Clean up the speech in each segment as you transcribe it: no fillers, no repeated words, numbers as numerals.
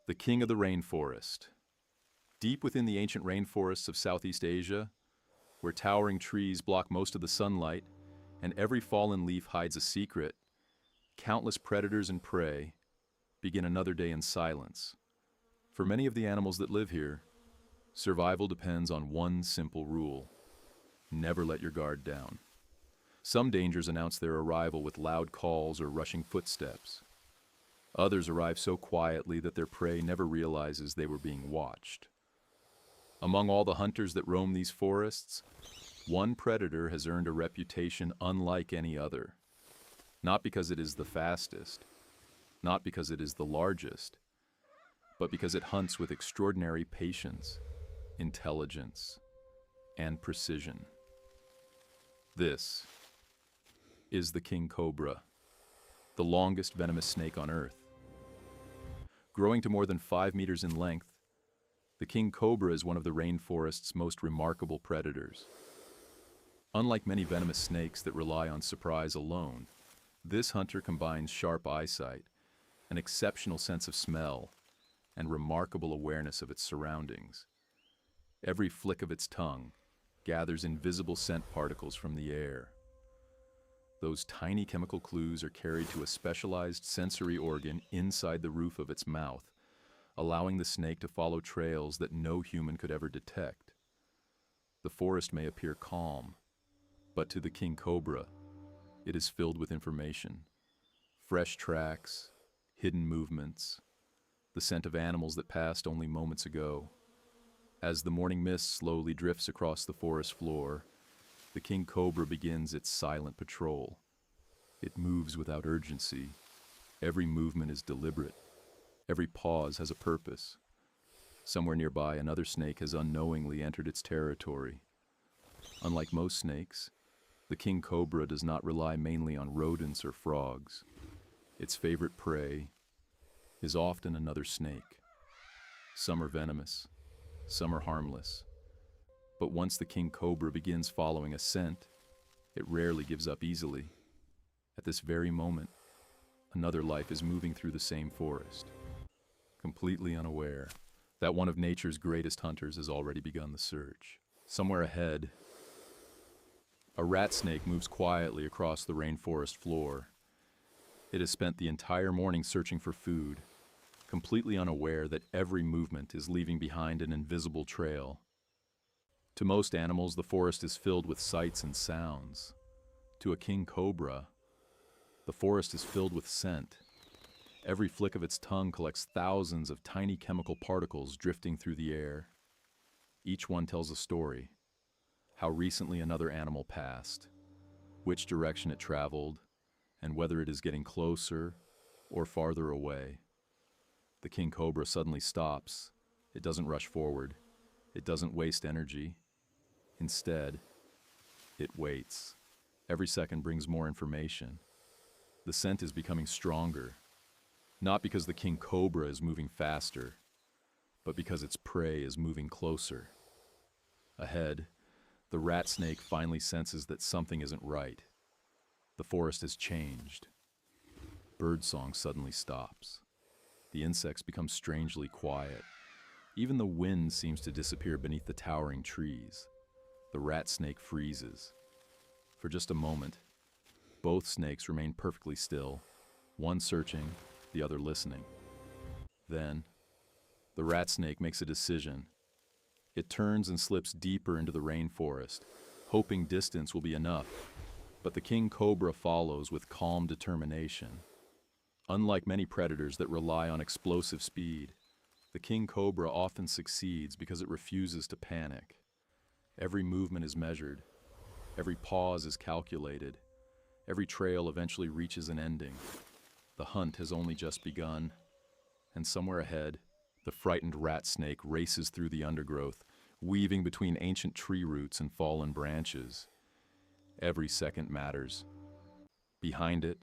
the king of the rainforest. Deep within the ancient rainforests of Southeast Asia, where towering trees block most of the sunlight and every fallen leaf hides a secret, countless predators and prey begin another day in silence. For many of the animals that live here, survival depends on one simple rule: never let your guard down. Some dangers announce their arrival with loud calls or rushing footsteps. Others arrive so quietly that their prey never realizes they were being watched. Among all the hunters that roam these forests, one predator has earned a reputation unlike any other. Not because it is the fastest, not because it is the largest, but because it hunts with extraordinary patience, intelligence, and precision. This is the King Cobra, the longest venomous snake on Earth. Growing to more than 5 meters in length, the King Cobra is one of the rainforest's most remarkable predators. Unlike many venomous snakes that rely on surprise alone, this hunter combines sharp eyesight, an exceptional sense of smell, and remarkable awareness of its surroundings. Every flick of its tongue gathers invisible scent particles from the air. Those tiny chemical clues are carried to a specialized sensory organ inside the roof of its mouth, allowing the snake to follow trails that no human could ever detect. The forest may appear calm, but to the King Cobra, it is filled with information. Fresh tracks, hidden movements, the scent of animals that passed only moments ago. As the morning mist slowly drifts across the forest floor, the King Cobra begins its silent patrol. It moves without urgency. Every movement is deliberate. Every pause has a purpose. Somewhere nearby, another snake has unknowingly entered its territory. Unlike most snakes, the King Cobra does not rely mainly on rodents or frogs. Its favorite prey is often another snake. Some are venomous, some are harmless. But once the King Cobra begins following a scent, it rarely gives up easily. At this very moment, another life is moving through the same forest, completely unaware that one of nature's greatest hunters has already begun the search. Somewhere ahead, a rat snake moves quietly across the rainforest floor. It has spent the entire morning searching for food, completely unaware that every movement is leaving behind an invisible trail. To most animals, the forest is filled with sights and sounds. To a King Cobra, the forest is filled with scent. Every flick of its tongue collects thousands of tiny chemical particles drifting through the air. Each one tells a story: how recently another animal passed, which direction it traveled, and whether it is getting closer or farther away. The King Cobra suddenly stops. It doesn't rush forward. It doesn't waste energy. Instead, it waits. Every second brings more information. The scent is becoming stronger, not because the King Cobra is moving faster, but because its prey is moving closer. Ahead, the rat snake finally senses that something isn't right. The forest has changed. Birdsong suddenly stops. The insects become strangely quiet. Even the wind seems to disappear beneath the towering trees. The rat snake freezes. For just a moment, both snakes remain perfectly still, one searching, the other listening. Then, the rat snake makes a decision. It turns and slips deeper into the rainforest, hoping distance will be enough. But the King Cobra follows with calm determination. Unlike many predators that rely on explosive speed, the King Cobra often succeeds because it refuses to panic. Every movement is measured. Every pause is calculated. Every trail eventually reaches an ending. The hunt has only just begun, and somewhere ahead, the frightened rat snake races through the undergrowth, weaving between ancient tree roots and fallen branches. Every second matters. Behind it,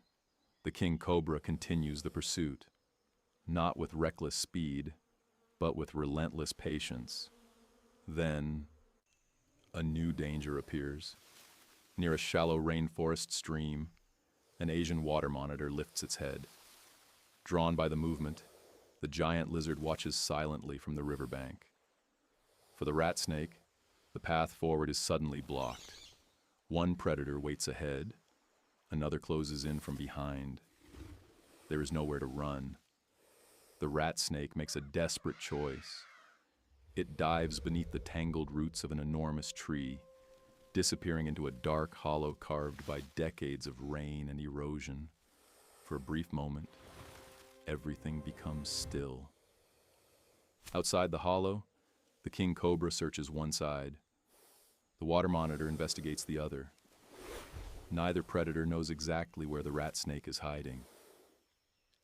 the King Cobra continues the pursuit, not with reckless speed, but with relentless patience. Then, a new danger appears. Near a shallow rainforest stream, an Asian water monitor lifts its head. Drawn by the movement, The giant lizard watches silently from the riverbank. For the rat snake, the path forward is suddenly blocked. One predator waits ahead, another closes in from behind. There is nowhere to run. The rat snake makes a desperate choice. It dives beneath the tangled roots of an enormous tree, disappearing into a dark hollow carved by decades of rain and erosion. For a brief moment, everything becomes still. Outside the hollow, the King Cobra searches one side. The water monitor investigates the other. Neither predator knows exactly where the rat snake is hiding.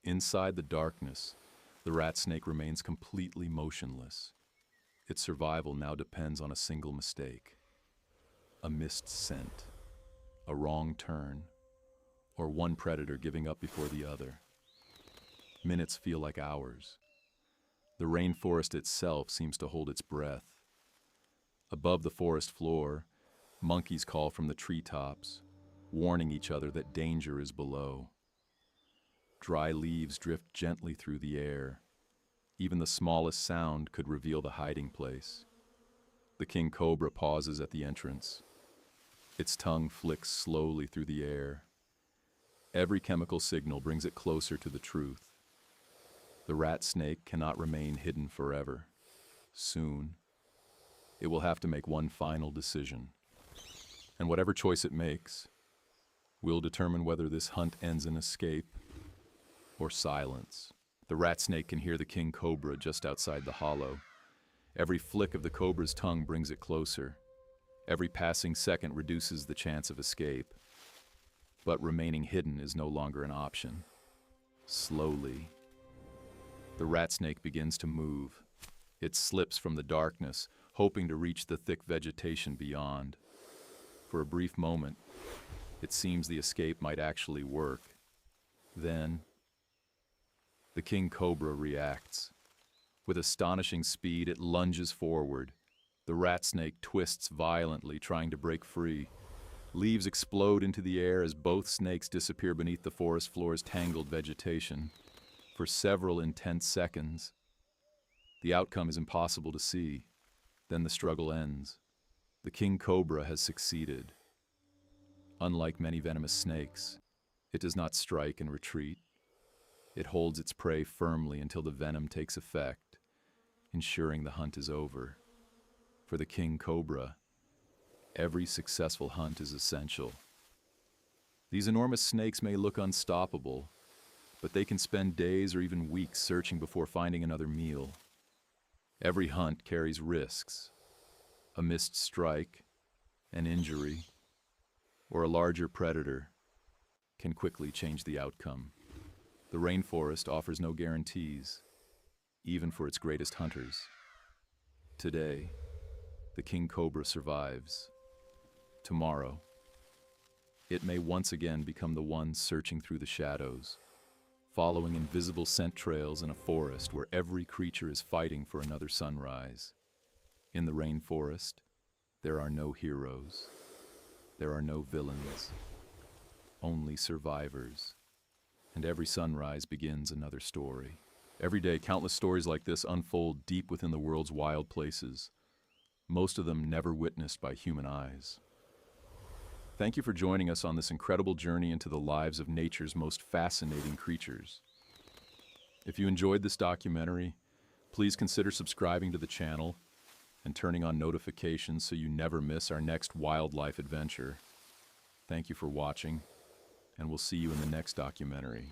Inside the darkness, the rat snake remains completely motionless. Its survival now depends on a single mistake. A missed scent, a wrong turn, or one predator giving up before the other. Minutes feel like hours. The rainforest itself seems to hold its breath. Above the forest floor, monkeys call from the treetops, warning each other that danger is below. Dry leaves drift gently through the air. Even the smallest sound could reveal the hiding place. The King Cobra pauses at the entrance. Its tongue flicks slowly through the air. Every chemical signal brings it closer to the truth. The rat snake cannot remain hidden forever. Soon, it will have to make one final decision. And whatever choice it makes will determine whether this hunt ends in escape or silence. The rat snake can hear the King Cobra just outside the hollow. Every flick of the cobra's tongue brings it closer. Every passing second reduces the chance of escape. But remaining hidden is no longer an option. Slowly, the rat snake begins to move. It slips from the darkness, hoping to reach the thick vegetation beyond. For a brief moment, it seems the escape might actually work. Then, the King Cobra reacts. With astonishing speed, it lunges forward. The rat snake twists violently, trying to break free. Leaves explode into the air as both snakes disappear beneath the forest floor's tangled vegetation. For several intense seconds, the outcome is impossible to see. Then the struggle ends. The King Cobra has succeeded. Unlike many venomous snakes, it does not strike and retreat. It holds its prey firmly until the venom takes effect, ensuring the hunt is over. For the King Cobra, every successful hunt is essential. These enormous snakes may look unstoppable, but they can spend days or even weeks searching before finding another meal. Every hunt carries risks. A missed strike, an injury, or a larger predator can quickly change the outcome. The rainforest offers no guarantees, even for its greatest hunters. Today, the King Cobra survives. Tomorrow, it may once again become the one searching through the shadows, following invisible scent trails in a forest where every creature is fighting for another sunrise. In the rainforest, there are no heroes. There are no villains. Only survivors. And every sunrise begins another story. Every day, countless stories like this unfold deep within the world's wild places, most of them never witnessed by human eyes. Thank you for joining us on this incredible journey into the lives of nature's most fascinating creatures. If you enjoyed this documentary, please consider subscribing to the channel and turning on notifications so you never miss our next wildlife adventure. Thank you for watching, and we'll see you in the next documentary.